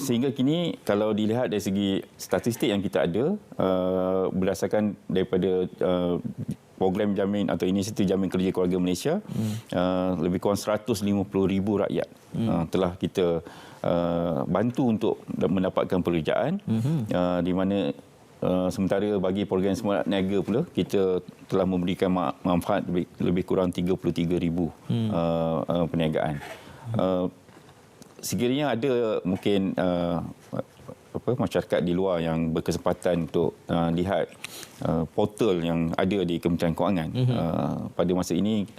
Sehingga kini kalau dilihat dari segi statistik yang kita ada, berdasarkan daripada program jamin atau inisiatif jamin kerja keluarga Malaysia, lebih kurang 150,000 rakyat telah kita bantu untuk mendapatkan pekerjaan, di mana sementara bagi program Semangat Niaga pula kita telah memberikan manfaat lebih kurang 33,000 perniagaan. Sekiranya ada mungkin masyarakat di luar yang berkesempatan untuk lihat portal yang ada di Kementerian Kewangan, pada masa ini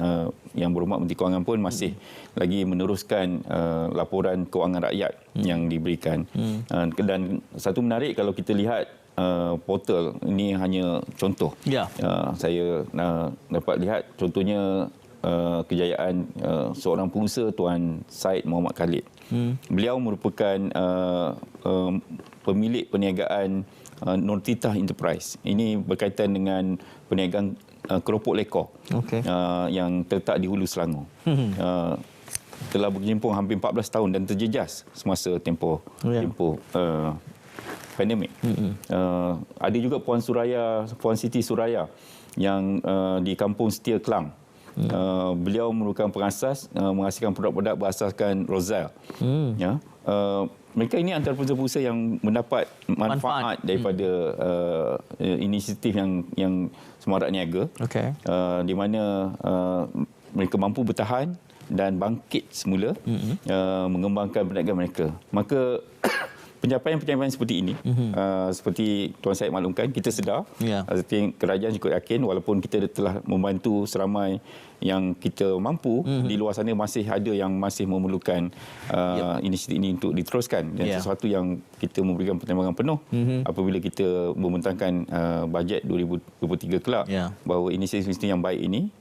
Yang Berhormat Menteri Kewangan pun masih lagi meneruskan laporan kewangan rakyat yang diberikan. Dan satu menarik kalau kita lihat portal ini hanya contoh. Saya dapat lihat contohnya kejayaan seorang pengusaha Tuan Syed Muhammad Khalid. Beliau merupakan pemilik perniagaan Nurtitah Enterprise. Ini berkaitan dengan perniagaan keropok lekor yang terletak di Hulu Selangor. Telah berkecimpung hampir 14 tahun dan terjejas semasa tempoh pandemik. Ada juga Puan Siti Suraya yang di Kampung Setia Kelang. Beliau merupakan pengasas menghasilkan produk-produk berasaskan rozal. Mereka ini antara pengusaha yang mendapat manfaat daripada inisiatif yang Semarak Niaga, di mana mereka mampu bertahan dan bangkit semula, mengembangkan perniagaan mereka. Maka pencapaian-pencapaian seperti ini, seperti Tuan Syed maklumkan, kita sedar, kerajaan cukup yakin walaupun kita telah membantu seramai yang kita mampu, di luar sana masih ada yang masih memerlukan inisiatif ini untuk diteruskan. Dan sesuatu yang kita memberikan pertimbangan penuh apabila kita membentangkan bajet 2023 kelak, bahawa inisiatif yang baik ini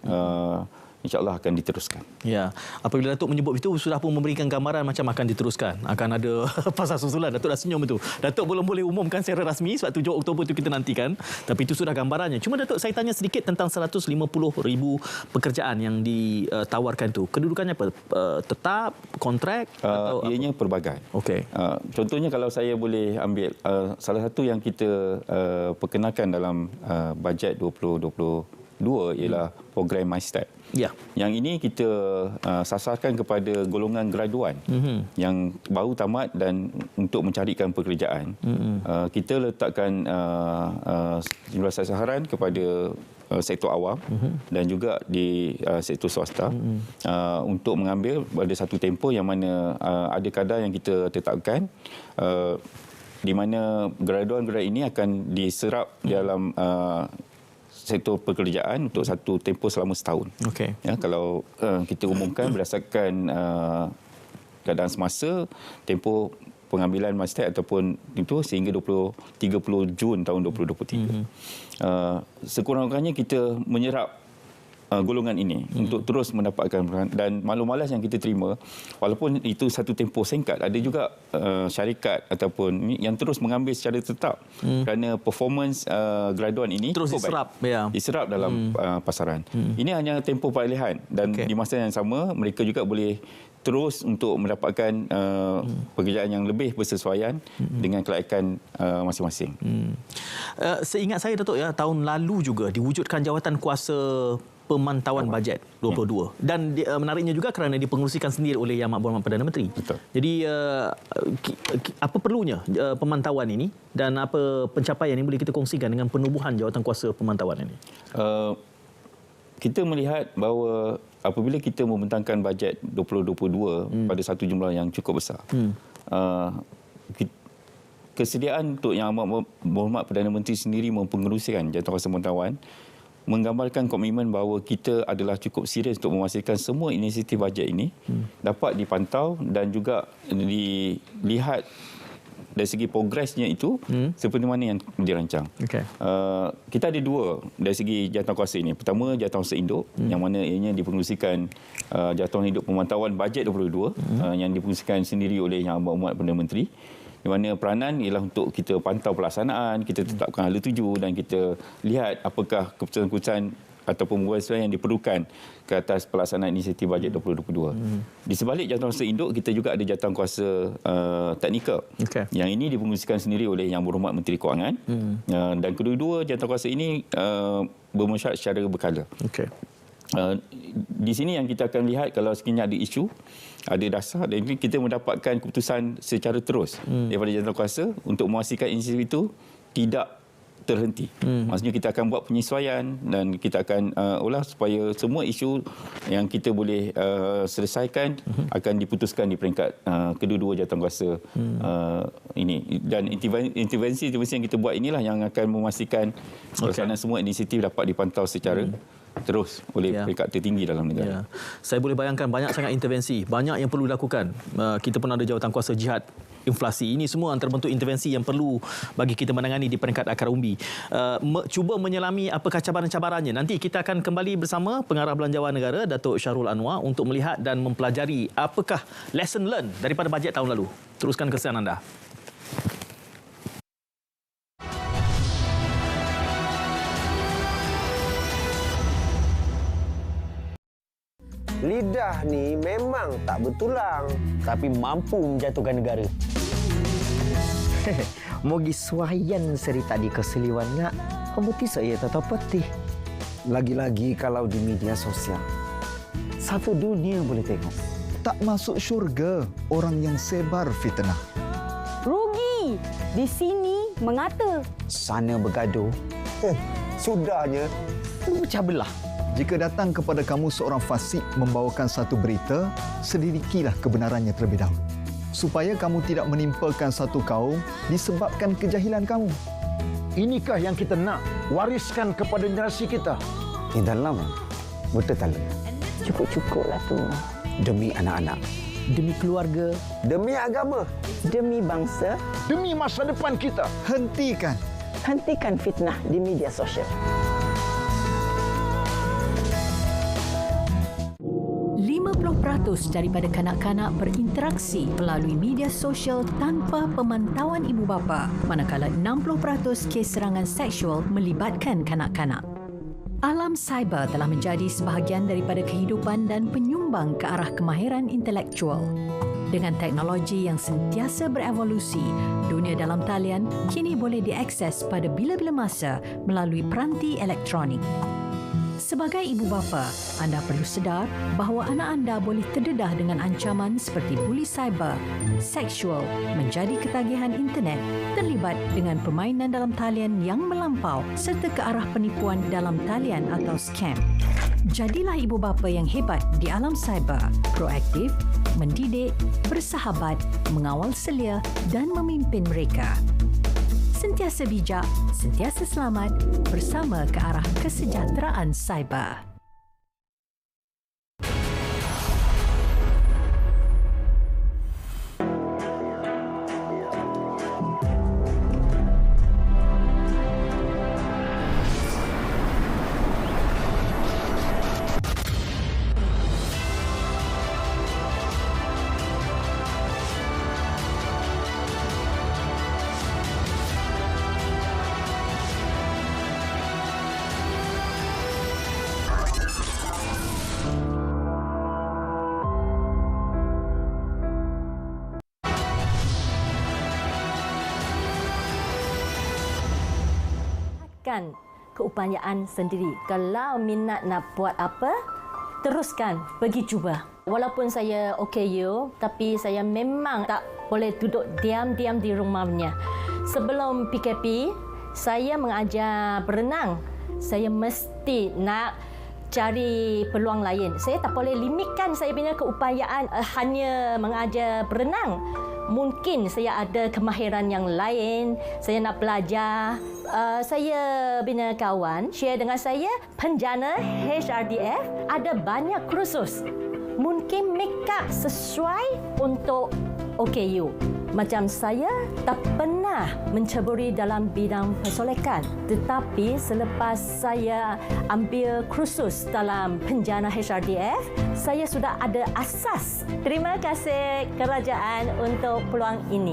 InsyaAllah akan diteruskan.
Ya, apabila Datuk menyebut itu sudah pun memberikan gambaran macam akan diteruskan. Akan ada pasal susulan. Datuk dah senyum itu. Datuk belum boleh umumkan secara rasmi sebab 7 Oktober itu kita nantikan. Tapi itu sudah gambarannya. Cuma Datuk, saya tanya sedikit tentang 150,000 pekerjaan yang ditawarkan itu. Kedudukannya apa? Tetap, kontrak?
Ianya pelbagai. Contohnya kalau saya boleh ambil salah satu yang kita perkenalkan dalam bajet 2022 ialah program MyStep. Yang ini kita sasarkan kepada golongan graduan yang baru tamat dan untuk mencarikan pekerjaan. Kita letakkan jumlah sasaran kepada sektor awam dan juga di sektor swasta untuk mengambil pada satu tempoh yang mana ada kadar yang kita tetapkan, di mana graduan-graduan ini akan diserap dalam sektor pekerjaan untuk satu tempoh selama setahun. Kalau kita umumkan berdasarkan keadaan semasa, tempoh pengambilan MyStep ataupun itu sehingga 30 Jun tahun 2023. Sekurang-kurangnya kita menyerap golongan ini untuk terus mendapatkan, dan maklum-malas yang kita terima, walaupun itu satu tempoh singkat, ada juga syarikat ataupun yang terus mengambil secara tetap kerana performance graduan ini
terus
diserap dalam pasaran. Ini hanya tempoh peralihan dan di masa yang sama mereka juga boleh terus untuk mendapatkan pekerjaan yang lebih bersesuaian dengan kelayakan masing-masing.
Seingat saya, Datuk, tahun lalu juga diwujudkan jawatan kuasa pemantauan bajet 22 dan menariknya juga kerana dipengerusikan sendiri oleh Yang Berhormat Perdana Menteri. Jadi apa perlunya pemantauan ini dan apa pencapaian yang boleh kita kongsikan dengan penubuhan jawatan kuasa pemantauan ini?
Kita melihat bahawa apabila kita membentangkan bajet 2022 pada satu jumlah yang cukup besar, kesediaan untuk Yang Berhormat Perdana Menteri sendiri mempengerusikan jawatan kuasa pemantauan menggambarkan komitmen bahawa kita adalah cukup serius untuk memastikan semua inisiatif bajet ini dapat dipantau dan juga dilihat dari segi progresnya itu seperti mana yang dirancang. Kita ada dua dari segi jawatan kuasa ini. Pertama, jawatan kuasa induk yang mana ianya dipengerusikan jawatan induk pemantauan bajet 2022 yang dipengerusikan sendiri oleh Yang Berhormat Perdana Menteri, di mana peranan ialah untuk kita pantau pelaksanaan, kita tetapkan hala tuju dan kita lihat apakah keputusan-keputusan ataupun penyesuaian yang diperlukan ke atas pelaksanaan inisiatif bajet 2022. Di sebalik jawatankuasa induk, kita juga ada jawatankuasa teknikal. Yang ini dipenguruskan sendiri oleh Yang Berhormat Menteri Kewangan. Dan kedua-dua jawatankuasa ini bermesyuarat secara berkala. Di sini yang kita akan lihat, kalau sekiranya ada isu, ada dasar, dan kita mendapatkan keputusan secara terus daripada jawatankuasa untuk memastikan inisiatif itu tidak terhenti. Maksudnya kita akan buat penyesuaian dan kita akan olah supaya semua isu yang kita boleh selesaikan akan diputuskan di peringkat kedua-dua jawatankuasa ini. Dan intervensi yang kita buat inilah yang akan memastikan pelaksanaan semua inisiatif dapat dipantau secara terus oleh peringkat tertinggi dalam negara.
Saya boleh bayangkan banyak sangat intervensi, banyak yang perlu dilakukan. Kita pun ada jawatankuasa jihad inflasi. Ini semua antara bentuk intervensi yang perlu bagi kita menangani di peringkat akar umbi. Cuba menyelami apakah cabaran-cabarannya. Nanti kita akan kembali bersama Pengarah Belanjawan Negara Datuk Syahrul Anwar untuk melihat dan mempelajari apakah lesson learned daripada bajet tahun lalu. Teruskan kesan anda.
Lidah ni memang tak bertulang, tapi mampu menjatuhkan negara.
Mogi suayan seri tadi keseliwan nak, kamu tisok ya tak peti. Lagi-lagi kalau di media sosial, satu dunia boleh tengok.
Tak masuk syurga orang yang sebar fitnah.
Rugi, di sini mengata.
Sana bergaduh.
Sudahnya,
pecah belah.
Jika datang kepada kamu seorang fasik membawakan satu berita, selidikilah kebenarannya terlebih dahulu. Supaya kamu tidak menimpakan satu kaum disebabkan kejahilan kamu.
Inikah yang kita nak wariskan kepada generasi kita?
Di dalam betul tak? Cukup-cukuplah tu. Demi anak-anak. Demi keluarga.
Demi agama.
Demi bangsa.
Demi masa depan kita.
Hentikan fitnah di media sosial.
50% daripada kanak-kanak berinteraksi melalui media sosial tanpa pemantauan ibu bapa, manakala 60% kes serangan seksual melibatkan kanak-kanak. Alam cyber telah menjadi sebahagian daripada kehidupan dan penyumbang ke arah kemahiran intelektual. Dengan teknologi yang sentiasa berevolusi, dunia dalam talian kini boleh diakses pada bila-bila masa melalui peranti elektronik. Sebagai ibu bapa, anda perlu sedar bahawa anak anda boleh terdedah dengan ancaman seperti buli cyber, seksual, menjadi ketagihan internet, terlibat dengan permainan dalam talian yang melampau serta ke arah penipuan dalam talian atau scam. Jadilah ibu bapa yang hebat di alam cyber, proaktif, mendidik, bersahabat, mengawal selia dan memimpin mereka. Sentiasa bijak, sentiasa selamat bersama ke arah kesejahteraan cyber.
Keupayaan sendiri. Kalau minat nak buat apa, teruskan, pergi cuba. Walaupun saya OKU, tapi saya memang tak boleh duduk diam-diam di rumahnya. Sebelum PKP, saya mengajar berenang. Saya mesti nak cari peluang lain. Saya tak boleh limitkan saya punya keupayaan hanya mengajar berenang. Mungkin saya ada kemahiran yang lain, saya nak belajar. Saya bina kawan, share dengan saya, penjana HRDF ada banyak kursus. Mungkin make up sesuai untuk OKU. Macam saya tak pernah menceburi dalam bidang persolekan. Tetapi selepas saya ambil kursus dalam penjana HRDF, saya sudah ada asas. Terima kasih kerajaan untuk peluang ini.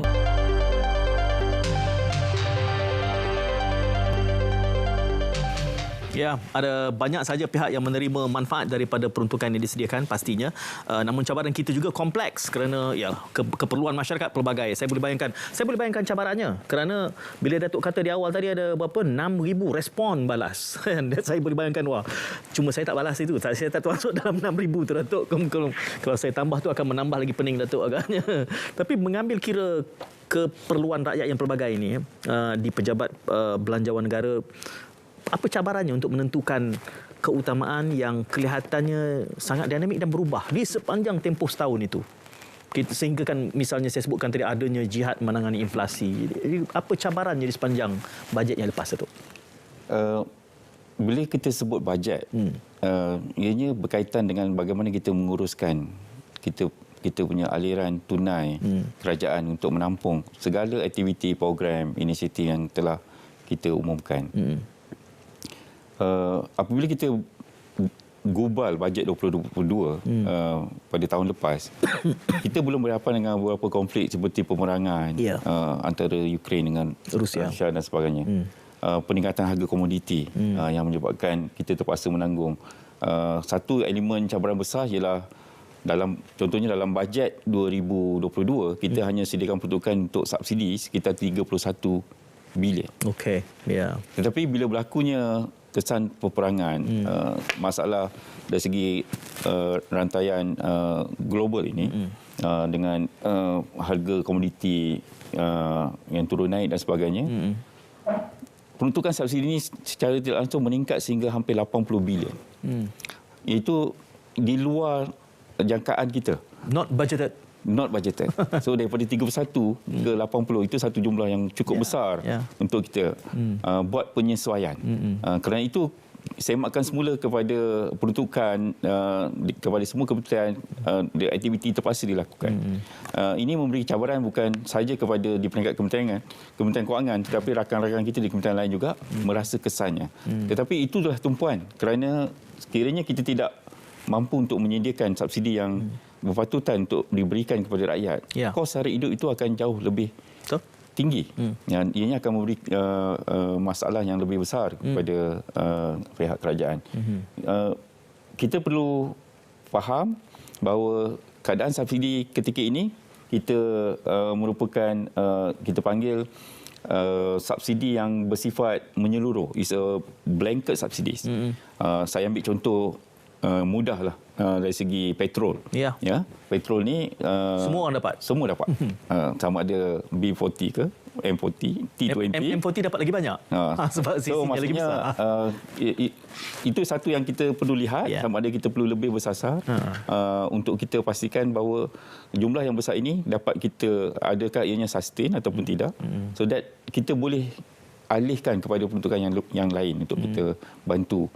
Ya, ada banyak saja pihak yang menerima manfaat daripada peruntukan yang disediakan pastinya. Namun cabaran kita juga kompleks kerana ya keperluan masyarakat pelbagai. Saya boleh bayangkan cabarannya kerana bila Datuk kata di awal tadi ada berapa 6,000 respon balas. Saya boleh bayangkan wah, cuma saya tak balas itu. Saya tak termasuk dalam 6,000 tu Datuk. Kalau saya tambah tu akan menambah lagi pening Datuk agaknya. Tapi mengambil kira keperluan rakyat yang pelbagai ini di pejabat belanjawan negara, apa cabarannya untuk menentukan keutamaan yang kelihatannya sangat dinamik dan berubah di sepanjang tempoh setahun itu? Sehingga kan misalnya saya sebutkan tadi adanya jihad menangani inflasi. Jadi, apa cabarannya di sepanjang bajet yang lepas itu?
Bila kita sebut bajet, ianya berkaitan dengan bagaimana kita menguruskan kita punya aliran tunai kerajaan untuk menampung segala aktiviti, program, inisiatif yang telah kita umumkan. Apabila kita gubal bajet 2022 pada tahun lepas, kita belum berhadapan dengan beberapa konflik seperti peperangan antara Ukraine dengan Rusia dan sebagainya. Peningkatan harga komoditi yang menyebabkan kita terpaksa menanggung. Satu elemen cabaran besar ialah contohnya dalam bajet 2022 kita hanya sediakan peruntukan untuk subsidi sekitar 31 bilion.
Okey, ya.
Tetapi bila berlakunya kesan peperangan, masalah dari segi rantaian global ini dengan harga komoditi yang turun naik dan sebagainya, peruntukan subsidi ini secara tidak langsung meningkat sehingga hampir 80 bilion. Itu di luar jangkaan kita.
Not budgeted.
So daripada 31 ke 80 itu satu jumlah yang cukup besar untuk kita buat penyesuaian. Kerana itu semakkan semula kepada peruntukan kepada semua kementerian, aktiviti terpaksa dilakukan. Ini memberi cabaran bukan sahaja kepada di peringkat Kementerian Kewangan, tetapi rakan-rakan kita di kementerian lain juga merasa kesannya. Tetapi itulah tumpuan kerana sekiranya kita tidak mampu untuk menyediakan subsidi yang berpatutan untuk diberikan kepada rakyat, kos sara hidup itu akan jauh lebih tinggi. Dan ianya akan memberi masalah yang lebih besar kepada pihak kerajaan. Kita perlu faham bahawa keadaan subsidi ketika ini kita merupakan kita panggil subsidi yang bersifat menyeluruh. It's a blanket subsidies. Saya ambil contoh mudahlah dari segi petrol. Ya, petrol ni
semua orang dapat.
Semua dapat. Sama ada B40 ke M40, T20.
M40 dapat lagi banyak. Sebab sisinya lagi besar.
Itu satu yang kita perlu lihat, sama ada kita perlu lebih bersasar untuk kita pastikan bahawa jumlah yang besar ini dapat kita, adakah ianya sustain ataupun tidak, so that kita boleh alihkan kepada peruntukan yang lain untuk kita bantu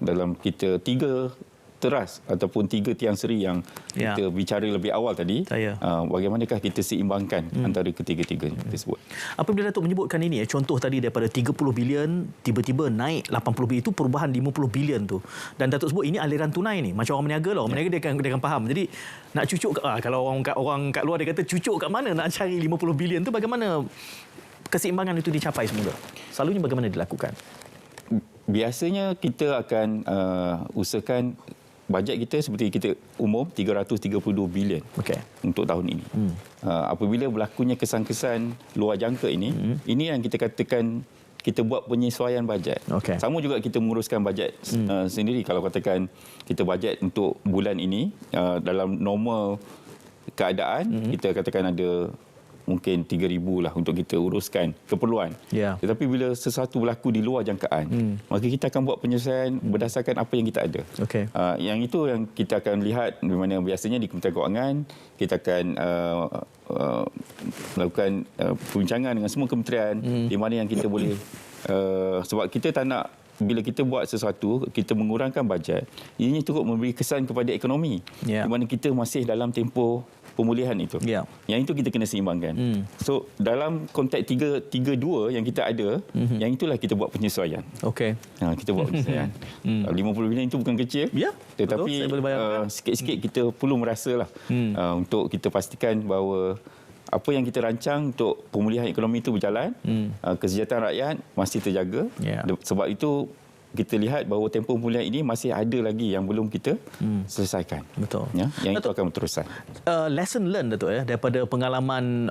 dalam kita 3 teras ataupun 3 tiang seri yang kita bicara lebih awal tadi. Bagaimanakah kita seimbangkan antara ketiga-tiga tersebut.
Apabila Datuk menyebutkan ini, contoh tadi daripada 30 bilion tiba-tiba naik 80 bilion, itu perubahan 50 bilion tu. Dan Datuk sebut ini aliran tunai ni. Macam orang berniaga lah. Orang berniaga dia akan faham. Jadi nak cucuk kalau orang kat luar dia kata cucuk kat mana nak cari 50 bilion tu, bagaimana keseimbangan itu dicapai semula? Selalunya bagaimana dilakukan?
Biasanya kita akan usahakan bajet kita seperti kita umum 332 bilion untuk tahun ini. Apabila berlakunya kesan-kesan luar jangka ini, ini yang kita katakan kita buat penyesuaian bajet. Sama juga kita menguruskan bajet sendiri. Kalau katakan kita bajet untuk bulan ini dalam normal keadaan, kita katakan ada mungkin 3,000 lah untuk kita uruskan keperluan. Tetapi bila sesuatu berlaku di luar jangkaan, maka kita akan buat penyelesaian berdasarkan apa yang kita ada. Yang itu yang kita akan lihat, di mana biasanya di Kementerian Kewangan kita akan melakukan perbincangan dengan semua kementerian di mana yang kita boleh sebab kita tak nak bila kita buat sesuatu, kita mengurangkan bajet, ini cukup memberi kesan kepada ekonomi di mana kita masih dalam tempoh pemulihan itu. Yang itu kita kena seimbangkan. So dalam konteks 332 yang kita ada, yang itulah kita buat penyesuaian. Kita buat penyesuaian. 50 bilion itu bukan kecil. Tetapi sikit-sikit kita perlu merasalah untuk kita pastikan bahawa apa yang kita rancang untuk pemulihan ekonomi itu berjalan, kesejahteraan rakyat masih terjaga. Sebab itu kita lihat bahawa tempoh pemulihan ini masih ada lagi yang belum kita selesaikan.
Betul.
Ya, yang itu akan berterusan.
Lesson learned Datuk daripada pengalaman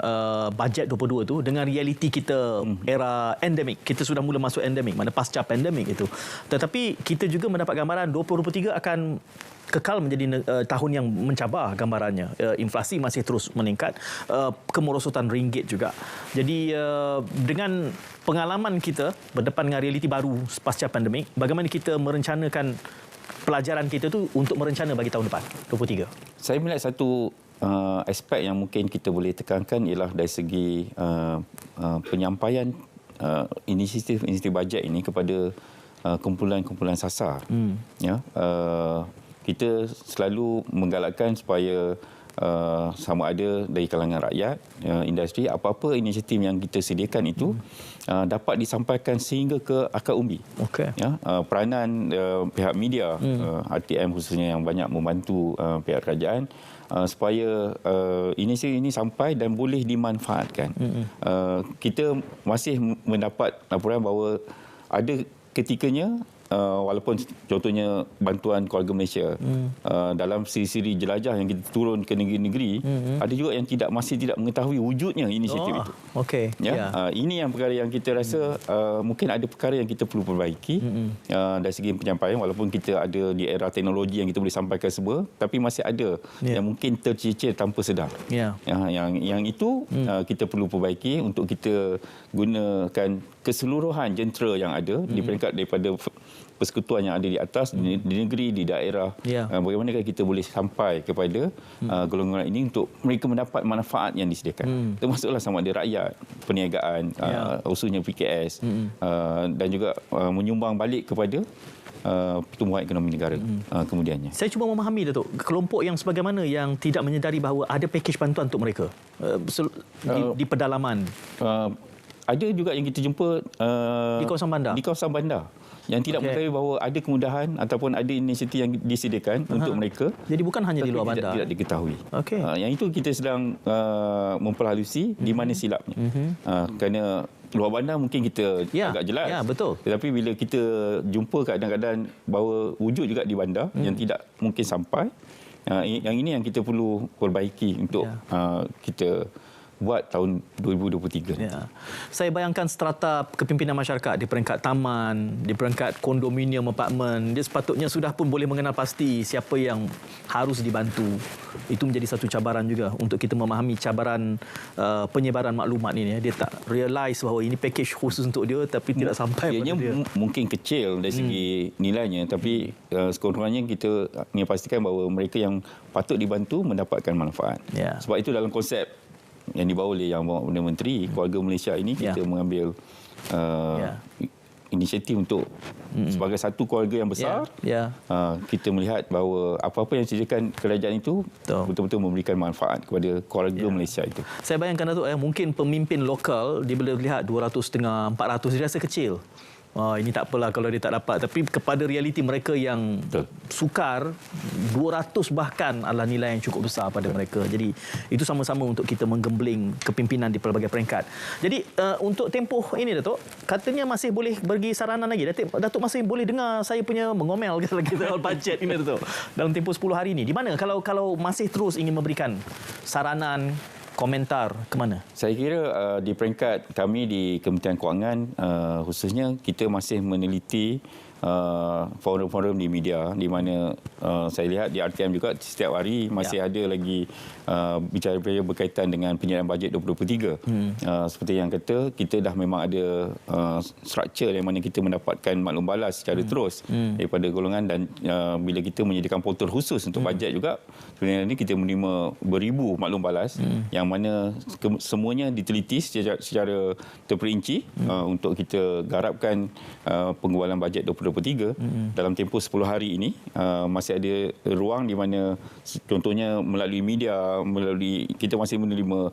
bajet 22 tu dengan realiti kita era endemik. Kita sudah mula masuk endemik, mana pasca pandemik itu. Tetapi kita juga mendapat gambaran 2023 akan kekal menjadi tahun yang mencabar gambarannya. Inflasi masih terus meningkat, kemerosotan ringgit juga. Jadi dengan pengalaman kita berdepan dengan realiti baru pasca pandemik, bagaimana kita merencanakan pelajaran kita tu untuk merencana bagi tahun depan 23?
Saya melihat satu aspek yang mungkin kita boleh tekankan ialah dari segi penyampaian inisiatif bajet ini kepada kumpulan-kumpulan sasar. Ya, kita selalu menggalakkan supaya sama ada dari kalangan rakyat, industri, apa-apa inisiatif yang kita sediakan itu dapat disampaikan sehingga ke akar umbi. Ya, peranan pihak media, RTM khususnya yang banyak membantu pihak kerajaan supaya inisiatif ini sampai dan boleh dimanfaatkan. Kita masih mendapat laporan bahawa ada ketikanya walaupun contohnya bantuan keluarga Malaysia dalam siri-siri jelajah yang kita turun ke negeri-negeri, ada juga yang masih tidak mengetahui wujudnya inisiatif itu.
Okey.
Ya, ini yang perkara yang kita rasa mungkin ada perkara yang kita perlu perbaiki dari segi penyampaian, walaupun kita ada di era teknologi yang kita boleh sampaikan semua, tapi masih ada yang mungkin tercicir tanpa sedar. Yang itu kita perlu perbaiki untuk kita gunakan keseluruhan jentera yang ada di peringkat daripada persekutuan yang ada di atas, di negeri, di daerah. Bagaimana kita boleh sampai kepada golongan ini untuk mereka mendapat manfaat yang disediakan. Termasuklah sama ada rakyat, perniagaan, khususnya PKS, dan juga menyumbang balik kepada pertumbuhan ekonomi negara kemudiannya.
Saya cuba memahami, Datuk, kelompok yang sebagaimana yang tidak menyedari bahawa ada pakej bantuan untuk mereka di pedalaman.
Ada juga yang kita jumpa
di kawasan bandar.
Di kawasan bandar yang tidak mengetahui bahawa ada kemudahan ataupun ada inisiatif yang disediakan untuk mereka.
Jadi bukan hanya di luar bandar.
Tidak diketahui. Yang itu kita sedang memperhalusi di mana silapnya. Kerana luar bandar mungkin kita agak jelas.
Betul.
Tetapi bila kita jumpa kadang-kadang bahawa wujud juga di bandar yang tidak mungkin sampai. Yang ini yang kita perlu perbaiki untuk kita buat tahun 2023.
Saya bayangkan strata kepimpinan masyarakat di peringkat taman, di peringkat kondominium, apartmen, dia sepatutnya sudah pun boleh mengenal pasti siapa yang harus dibantu. Itu menjadi satu cabaran juga untuk kita memahami cabaran penyebaran maklumat ini. Dia tak realise bahawa ini package khusus untuk dia tapi tidak sampai pada dia.
Mungkin kecil dari segi nilainya, tapi sekurang-kurangnya kita ingin pastikan bahawa mereka yang patut dibantu mendapatkan manfaat. Sebab itu dalam konsep yang dibawa oleh Yang Perdana Menteri Keluarga Malaysia ini, kita mengambil inisiatif untuk sebagai satu keluarga yang besar, kita melihat bahawa apa-apa yang disediakan kerajaan itu betul-betul memberikan manfaat kepada keluarga Malaysia itu.
Saya bayangkan, Datuk, mungkin pemimpin lokal dia boleh lihat 200,500, 400 dia rasa kecil. Ini tak apalah kalau dia tak dapat, tapi kepada realiti mereka yang sukar, 200 bahkan adalah nilai yang cukup besar pada mereka. Jadi itu sama-sama untuk kita menggembling kepimpinan di pelbagai peringkat. Jadi untuk tempoh ini, Datuk, katanya masih boleh bagi saranan lagi. Datuk masih boleh dengar saya punya mengomel lagi soal bajet ini, Datuk, dalam tempoh 10 hari ini. Di mana kalau masih terus ingin memberikan saranan, komentar ke mana?
Saya kira di peringkat kami di Kementerian Kewangan khususnya kita masih meneliti forum-forum di media di mana saya lihat di RTM juga setiap hari masih ada lagi bicara-bicara berkaitan dengan penyerahan bajet 2023. Seperti yang kata, kita dah memang ada struktur yang mana kita mendapatkan maklum balas secara terus daripada golongan, dan bila kita menyediakan portal khusus untuk bajet juga, sebenarnya ini kita menerima beribu maklum balas yang mana semuanya diteliti secara terperinci untuk kita garapkan penggubalan bajet 2023 dalam tempoh 10 hari ini. Masih ada ruang di mana contohnya melalui media, melalui kita masih menerima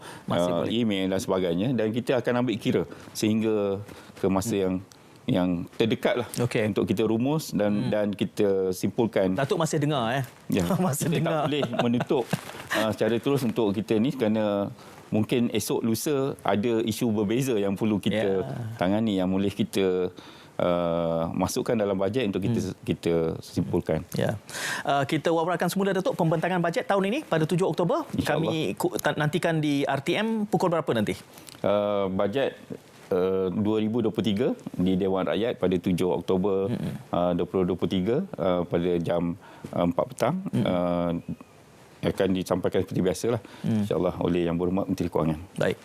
email dan sebagainya, dan kita akan ambil kira sehingga ke masa yang terdekat lah untuk kita rumus dan kita simpulkan.
Datuk masih dengar masih
kita
dengar.
Tak boleh menutup secara terus untuk kita ni, kerana mungkin esok lusa ada isu berbeza yang perlu kita tangani, yang boleh kita masukkan dalam bajet untuk kita simpulkan.
Ya. Kita wawarkan semula Datuk pembentangan bajet tahun ini pada 7 Oktober. Kami nantikan di RTM pukul berapa nanti?
Bajet 2023 di Dewan Rakyat pada 7 Oktober 2023 pada jam 4 petang. Akan disampaikan seperti biasalah, insyaAllah oleh Yang Berhormat Menteri Kewangan.
Baik.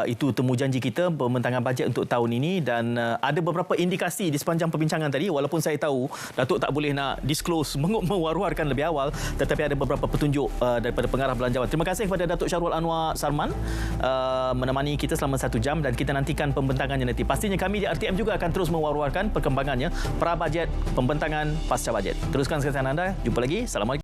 Itu temu janji kita pembentangan bajet untuk tahun ini dan ada beberapa indikasi di sepanjang perbincangan tadi, walaupun saya tahu Datuk tak boleh nak disclose, mewar-warkan lebih awal, tetapi ada beberapa petunjuk daripada pengarah belanjawan. Terima kasih kepada Datuk Syarul Anwar Sarman menemani kita selama 1 jam dan kita nantikan pembentangannya nanti. Pastinya kami di RTM juga akan terus mewar-warkan perkembangannya pra-bajet, pembentangan, pasca bajet. Teruskan kesihatan anda. Jumpa lagi. Assalamualaikum.